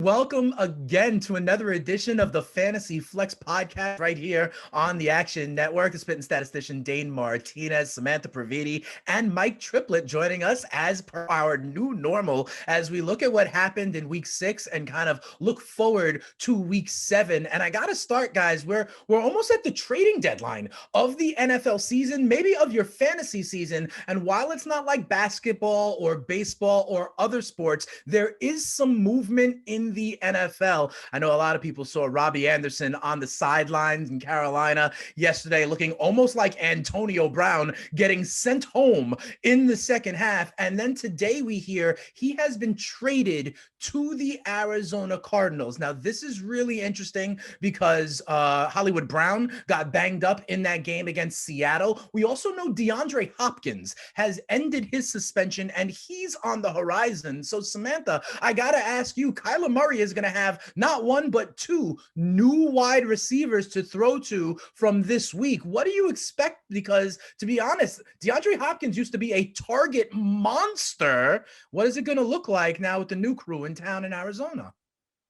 Welcome again to another edition of the Fantasy Flex podcast right here on the Action Network. The spitting statistician Dane Martinez, Samantha Praviti, and Mike Triplett joining us as per our new normal as we look at what happened in week 6 and kind of look forward to week 7. And I got to start, guys, we're almost at the trading deadline of the NFL season, maybe of your fantasy season. And while it's not like basketball or baseball or other sports, there is some movement in the NFL. I know a lot of people saw Robbie Anderson on the sidelines in Carolina yesterday looking almost like Antonio Brown getting sent home in the second half. And then today we hear he has been traded to the Arizona Cardinals. Now, this is really interesting because Hollywood Brown got banged up in that game against Seattle. We also know DeAndre Hopkins has ended his suspension and he's on the horizon. So, Samantha, I got to ask you, Kyler Murray is going to have not one, but two new wide receivers to throw to from this week. What do you expect? Because to be honest, DeAndre Hopkins used to be a target monster. What is it going to look like now with the new crew in town in Arizona?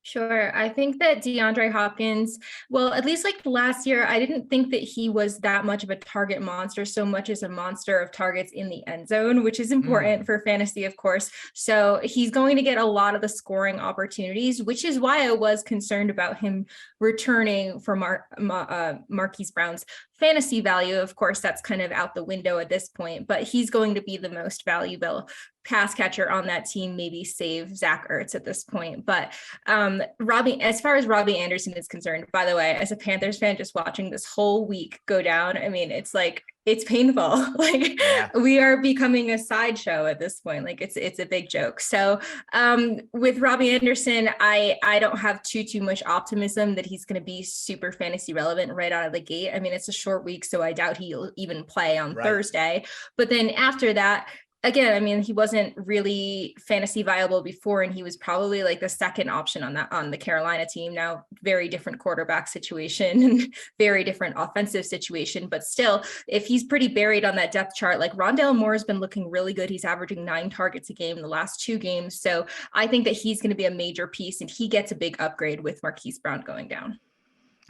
Sure. I think that DeAndre Hopkins, well, at least like last year, I didn't think that he was that much of a target monster, so much as a monster of targets in the end zone, which is important for fantasy, of course. So he's going to get a lot of the scoring opportunities, which is why I was concerned about him returning for Marquise Brown's fantasy value. Of course, that's kind of out the window at this point, but he's going to be the most valuable pass catcher on that team, maybe save Zach Ertz at this point. But Robbie, as far as Robbie Anderson is concerned, by the way, as a Panthers fan, just watching this whole week go down, I mean, it's painful. We are becoming a sideshow at this point. Like it's a big joke. So with Robbie Anderson, I don't have too much optimism that he's going to be super fantasy relevant right out of the gate. I mean, it's a short week, so I doubt he'll even play on Thursday. But then after that, again, I mean, he wasn't really fantasy viable before, and he was probably like the second option on the Carolina team. Now, very different quarterback situation and very different offensive situation, but still, if he's pretty buried on that depth chart, like Rondale Moore has been looking really good. He's averaging 9 targets a game in the last 2 games. So I think that he's going to be a major piece, and he gets a big upgrade with Marquise Brown going down.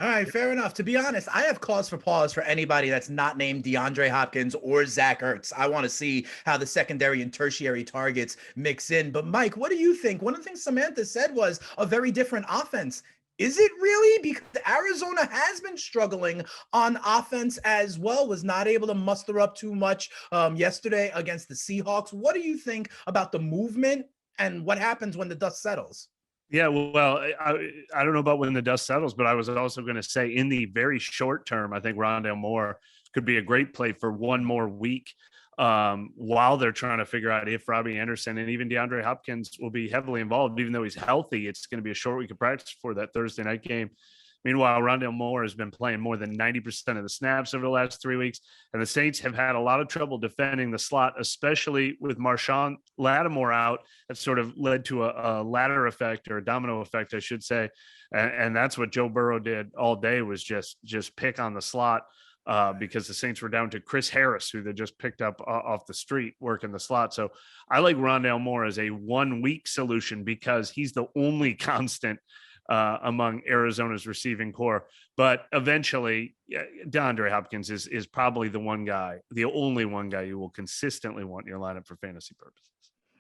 All right, fair enough. To be honest, I have cause for pause for anybody that's not named DeAndre Hopkins or Zach Ertz. I want to see how the secondary and tertiary targets mix in. But Mike, what do you think? One of the things Samantha said was a very different offense. Is it really? Because Arizona has been struggling on offense as well, was not able to muster up too much yesterday against the Seahawks. What do you think about the movement and what happens when the dust settles? Yeah, well, I don't know about when the dust settles, but I was also going to say in the very short term, I think Rondale Moore could be a great play for one more week while they're trying to figure out if Robbie Anderson and even DeAndre Hopkins will be heavily involved. Even though he's healthy, it's going to be a short week of practice for that Thursday night game. Meanwhile, Rondale Moore has been playing more than 90% of the snaps over the last 3 weeks, and the Saints have had a lot of trouble defending the slot, especially with Marshawn Lattimore out. That sort of led to a ladder effect, or a domino effect, I should say, and that's what Joe Burrow did all day, was just pick on the slot because the Saints were down to Chris Harris, who they just picked up off the street working the slot. So I like Rondale Moore as a 1 week solution because he's the only constant among Arizona's receiving core. But eventually, DeAndre Hopkins is probably the only one guy you will consistently want in your lineup for fantasy purposes.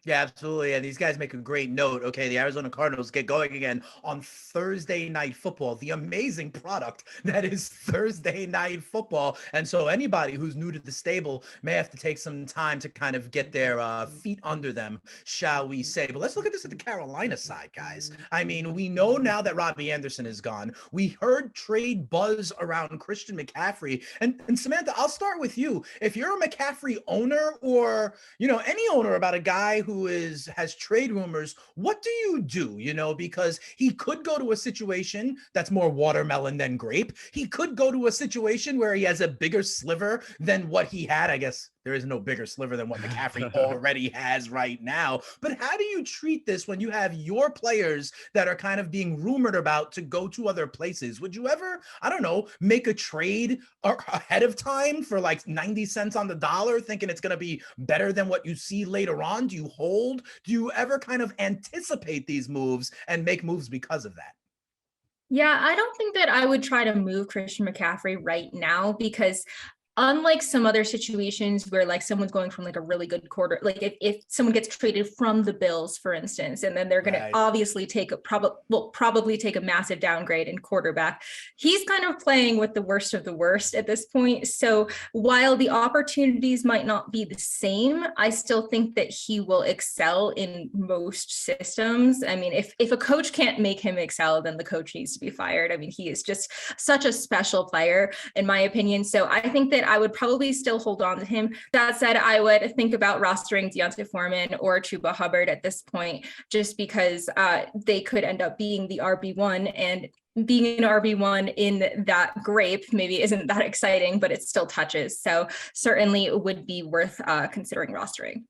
Yeah, absolutely. And these guys make a great note. Okay, the Arizona Cardinals get going again on Thursday Night Football, the amazing product that is Thursday Night Football. And so anybody who's new to the stable may have to take some time to kind of get their feet under them, shall we say. But let's look at this at the Carolina side, guys. I mean, we know now that Robbie Anderson is gone. We heard trade buzz around Christian McCaffrey. And Samantha, I'll start with you. If you're a McCaffrey owner or, any owner about a guy who has trade rumors, what do you do? Because he could go to a situation that's more watermelon than grape. He could go to a situation where he has a bigger sliver than what he had. I guess there is no bigger sliver than what McCaffrey already has right now. But how do you treat this when you have your players that are kind of being rumored about to go to other places? Would you ever, I don't know, make a trade ahead of time for like 90 cents on the dollar, thinking it's going to be better than what you see later on? Do you hold? Do you ever kind of anticipate these moves and make moves because of that? Yeah, I don't think that I would try to move Christian McCaffrey right now, because unlike some other situations where like someone's going from like a really good quarter, like if someone gets traded from the Bills, for instance, and then they're going to obviously take probably take a massive downgrade in quarterback, he's kind of playing with the worst of the worst at this point. So while the opportunities might not be the same, I still think that he will excel in most systems. I mean, if a coach can't make him excel, then the coach needs to be fired. I mean, he is just such a special player, in my opinion. So I think that I would probably still hold on to him. That said, I would think about rostering Deontay Foreman or Chuba Hubbard at this point, just because they could end up being the RB1, and being an RB1 in that grape maybe isn't that exciting, but it still touches. So certainly it would be worth considering rostering.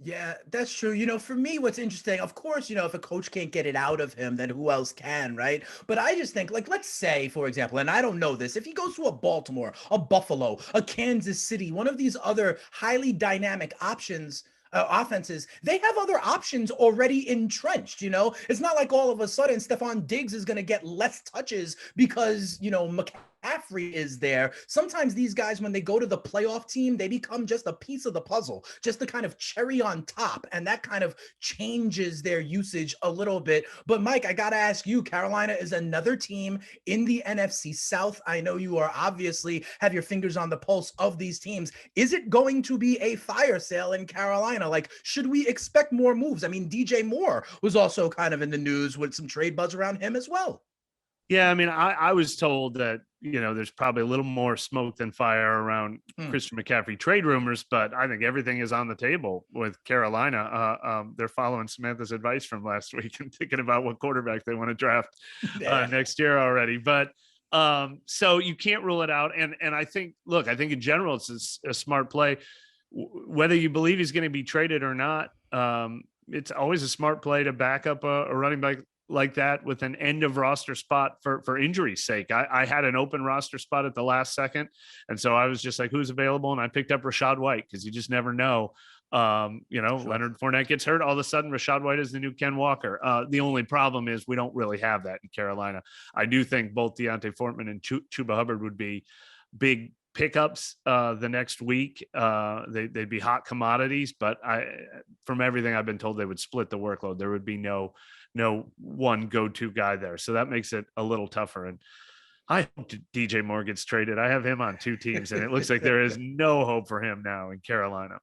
Yeah, that's true. You know, for me, what's interesting, of course, you know, if a coach can't get it out of him, then who else can, right? But I just think, like, let's say, for example, and I don't know this, if he goes to a Baltimore, a Buffalo, a Kansas City, one of these other highly dynamic offenses, they have other options already entrenched. You know, it's not like all of a sudden Stephon Diggs is going to get less touches because, you know, McCaffrey is there. Sometimes these guys, when they go to the playoff team, they become just a piece of the puzzle, just the kind of cherry on top, and that kind of changes their usage a little bit. But Mike, I got to ask you, Carolina is another team in the NFC South. I know you are obviously have your fingers on the pulse of these teams. Is it going to be a fire sale in Carolina? Like, should we expect more moves? I mean, DJ Moore was also kind of in the news with some trade buzz around him as well. Yeah, I mean, I was told that, you know, there's probably a little more smoke than fire around Christian McCaffrey trade rumors, but I think everything is on the table with Carolina. They're following Samantha's advice from last week and thinking about what quarterback they want to draft next year already. But so you can't rule it out. And I think, look, I think in general, it's a smart play. Whether you believe he's going to be traded or not, it's always a smart play to back up a running back like that with an end of roster spot for injury's sake. I had an open roster spot at the last second. And so I was just like, who's available? And I picked up Rachaad White, because you just never know. You know, sure. Leonard Fournette gets hurt. All of a sudden, Rachaad White is the new Ken Walker. The only problem is we don't really have that in Carolina. I do think both Deontay Foreman and Chuba Hubbard would be big pickups the next week. They'd be hot commodities, but from everything I've been told, they would split the workload. There would be no one go-to guy there. So that makes it a little tougher. And I hope DJ Moore gets traded. I have him on two teams, and it looks like there is no hope for him now in Carolina.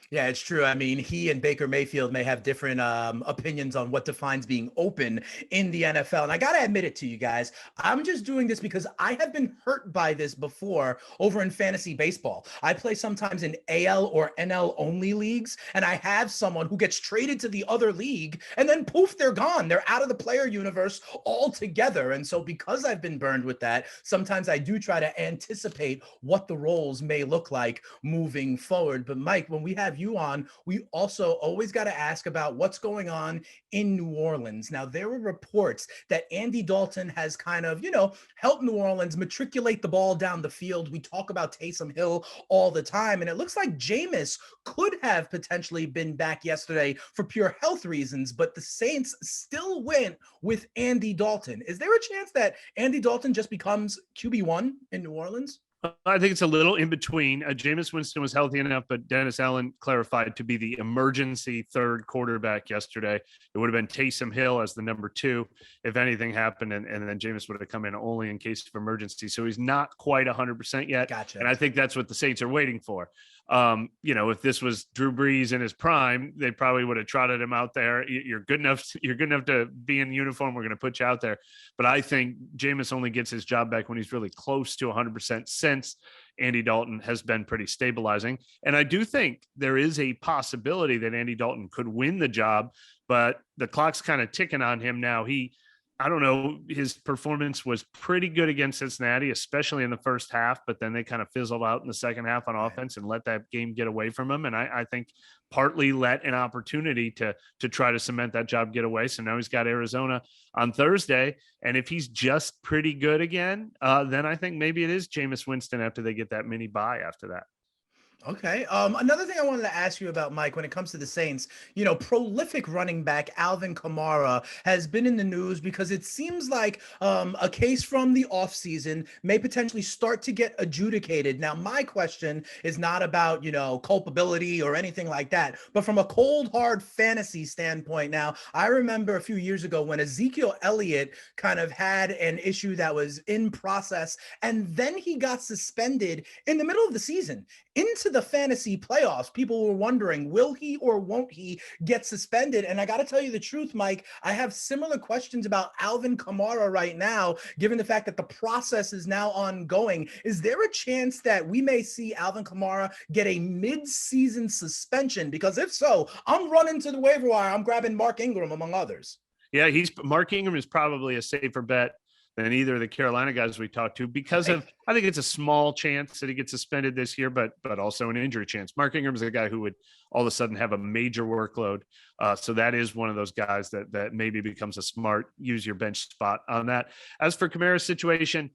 Yeah, it's true. I mean, he and Baker Mayfield may have different opinions on what defines being open in the NFL. And I got to admit it to you guys. I'm just doing this because I have been hurt by this before over in fantasy baseball. I play sometimes in AL or NL only leagues, and I have someone who gets traded to the other league, and then poof, they're gone. They're out of the player universe altogether. And so because I've been burned with that, sometimes I do try to anticipate what the roles may look like moving forward. But Mike, when we have you on, we also always got to ask about what's going on in New Orleans. Now, there were reports that Andy Dalton has kind of, you know, helped New Orleans matriculate the ball down the field. We talk about Taysom Hill all the time, and it looks like Jameis could have potentially been back yesterday for pure health reasons, but the Saints still went with Andy Dalton. Is there a chance that Andy Dalton just becomes QB1 in New Orleans? I think it's a little in between. Jameis Winston was healthy enough, but Dennis Allen clarified to be the emergency third quarterback yesterday. It would have been Taysom Hill as the number 2 if anything happened, and then Jameis would have come in only in case of emergency. So he's not quite 100% yet. Gotcha. And I think that's what the Saints are waiting for. You know, if this was Drew Brees in his prime, they probably would have trotted him out there. You're good enough to be in uniform. We're going to put you out there. But I think Jameis only gets his job back when he's really close to 100%, since Andy Dalton has been pretty stabilizing. And I do think there is a possibility that Andy Dalton could win the job, but the clock's kind of ticking on him now. He I don't know, his performance was pretty good against Cincinnati, especially in the first half, but then they kind of fizzled out in the second half on offense and let that game get away from him. And I think partly let an opportunity to try to cement that job get away. So now he's got Arizona on Thursday. And if he's just pretty good again, then I think maybe it is Jameis Winston after they get that mini bye after that. Okay. Another thing I wanted to ask you about, Mike, when it comes to the Saints, prolific running back Alvin Kamara has been in the news because it seems like a case from the offseason may potentially start to get adjudicated. Now, my question is not about, culpability or anything like that, but from a cold, hard fantasy standpoint. Now, I remember a few years ago when Ezekiel Elliott kind of had an issue that was in process, and then he got suspended in the middle of the season into the fantasy playoffs. People were wondering, will he or won't he get suspended? And I got to tell you the truth, Mike, I have similar questions about Alvin Kamara right now, given the fact that the process is now ongoing. Is there a chance that we may see Alvin Kamara get a mid-season suspension? Because if so, I'm running to the waiver wire. I'm grabbing Mark Ingram, among others. Yeah, Mark Ingram is probably a safer bet than either of the Carolina guys we talked to because of, I think it's a small chance that he gets suspended this year, but also an injury chance. Mark Ingram is a guy who would all of a sudden have a major workload. So that is one of those guys that maybe becomes a smart use your bench spot on that. As for Kamara's situation,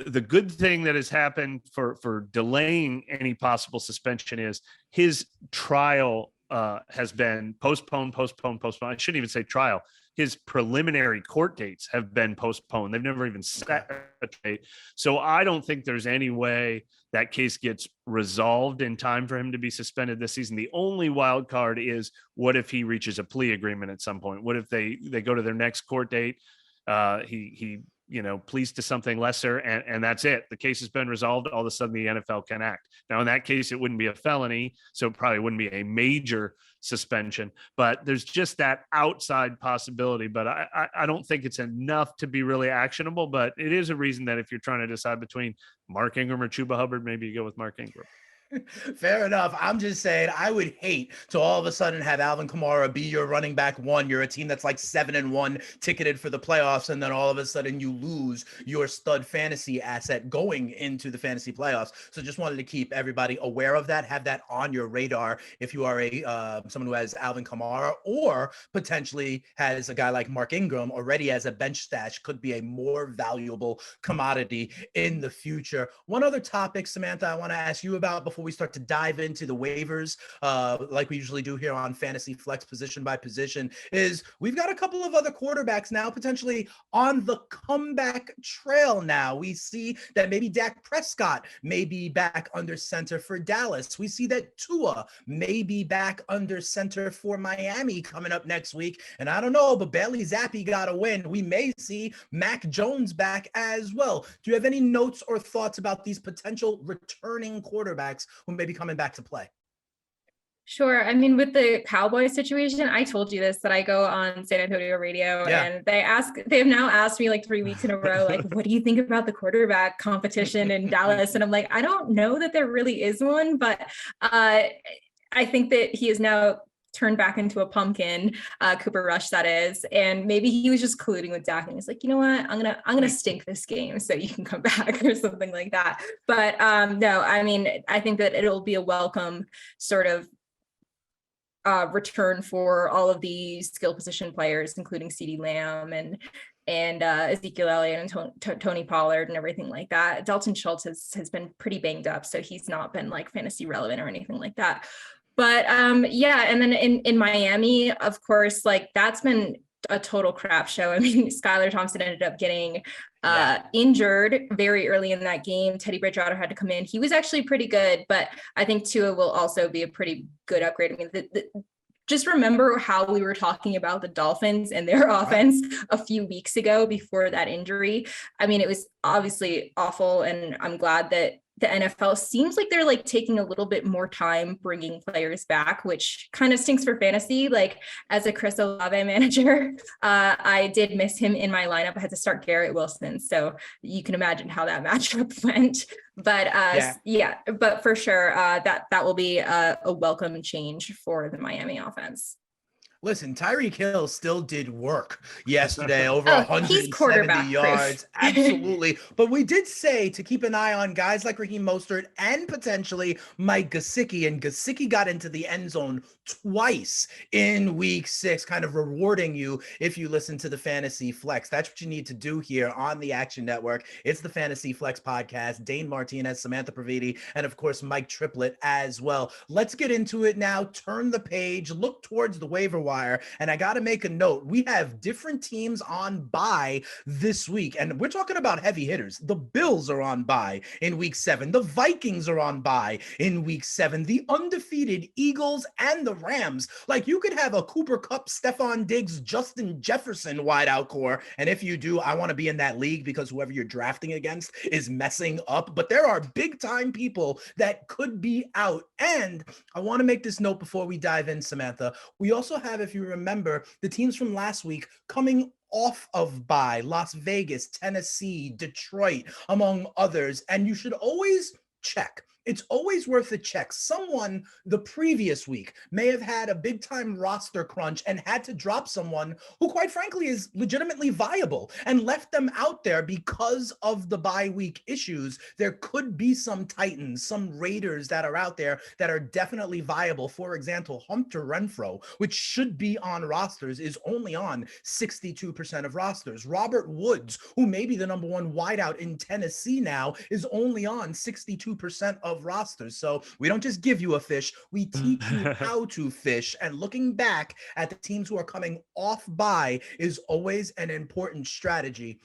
the good thing that has happened for delaying any possible suspension is his trial has been postponed. I shouldn't even say trial. His preliminary court dates have been postponed. They've never even set a date. So I don't think there's any way that case gets resolved in time for him to be suspended this season. The only wild card is what if he reaches a plea agreement at some point? What if they go to their next court date? He pleads to something lesser and that's it. The case has been resolved. All of a sudden the NFL can act. Now in that case, it wouldn't be a felony. So it probably wouldn't be a major suspension, but there's just that outside possibility. But I don't think it's enough to be really actionable, but it is a reason that if you're trying to decide between Mark Ingram or Chuba Hubbard, maybe you go with Mark Ingram. Fair enough. I'm just saying I would hate to all of a sudden have Alvin Kamara be your running back one. You're a team that's like 7-1 ticketed for the playoffs. And then all of a sudden you lose your stud fantasy asset going into the fantasy playoffs. So just wanted to keep everybody aware of that. Have that on your radar. If you are someone who has Alvin Kamara or potentially has a guy like Mark Ingram already as a bench stash, could be a more valuable commodity in the future. One other topic, Samantha, I want to ask you about before we start to dive into the waivers, like we usually do here on Fantasy Flex position by position, is we've got a couple of other quarterbacks now potentially on the comeback trail now. We see that maybe Dak Prescott may be back under center for Dallas. We see that Tua may be back under center for Miami coming up next week. And I don't know, but Bailey Zappi got a win. We may see Mac Jones back as well. Do you have any notes or thoughts about these potential returning quarterbacks who may be coming back to play? Sure. I mean, with the Cowboys situation, I told you this, that I go on San Antonio radio and they've now asked me like 3 weeks in a row, like, what do you think about the quarterback competition in Dallas? And I'm like, I don't know that there really is one, but I think that he is now turned back into a pumpkin, Cooper Rush, that is. And maybe he was just colluding with Dak and he's like, you know what, I'm going to stink this game so you can come back or something like that. But no, I mean, I think that it'll be a welcome sort of return for all of the skill position players, including CeeDee Lamb and Ezekiel Elliott and Tony Pollard and everything like that. Dalton Schultz has been pretty banged up, so he's not been like fantasy relevant or anything like that. But yeah, and then in Miami, of course, like that's been a total crap show. I mean, Skylar Thompson ended up getting injured very early in that game. Teddy Bridgewater had to come in. He was actually pretty good, but I think Tua will also be a pretty good upgrade. I mean, just remember how we were talking about the Dolphins and their offense a few weeks ago before that injury. I mean, it was obviously awful, and I'm glad that the NFL seems like they're like taking a little bit more time bringing players back, which kind of stinks for fantasy. Like as a Chris Olave manager, I did miss him in my lineup. I had to start Garrett Wilson. So you can imagine how that matchup went. But but for sure, that will be a welcome change for the Miami offense. Listen, Tyreek Hill still did work yesterday, over Oh, he's 170 quarterback proof. yards. Absolutely. But we did say to keep an eye on guys like Raheem Mostert and potentially Mike Gesicki. And Gesicki got into the end zone twice in week 6, kind of rewarding you if you listen to the Fantasy Flex. That's what you need to do here on the Action Network. It's the Fantasy Flex podcast. Dane Martinez, Samantha Praviti, and of course, Mike Triplett as well. Let's get into it now. Turn the page, look towards the waiver wire. And I got to make a note. We have different teams on bye this week. And we're talking about heavy hitters. The Bills are on bye in week 7. The Vikings are on bye in week 7. The undefeated Eagles and the Rams. Like, you could have a Cooper Kupp, Stephon Diggs, Justin Jefferson wideout core. And if you do, I want to be in that league because whoever you're drafting against is messing up. But there are big time people that could be out. And I want to make this note before we dive in, Samantha. We also have, if you remember, the teams from last week coming off of bye: Las Vegas, Tennessee, Detroit, among others. And you should always check. It's always worth a check. Someone the previous week may have had a big time roster crunch and had to drop someone who, quite frankly, is legitimately viable and left them out there because of the bye week issues. There could be some Titans, some Raiders that are out there that are definitely viable. For example, Hunter Renfrow, which should be on rosters, is only on 62% of rosters. Robert Woods, who may be the number 1 wideout in Tennessee now, is only on 62% of rosters. So we don't just give you a fish, we teach you how to fish. And looking back at the teams who are coming off bye is always an important strategy.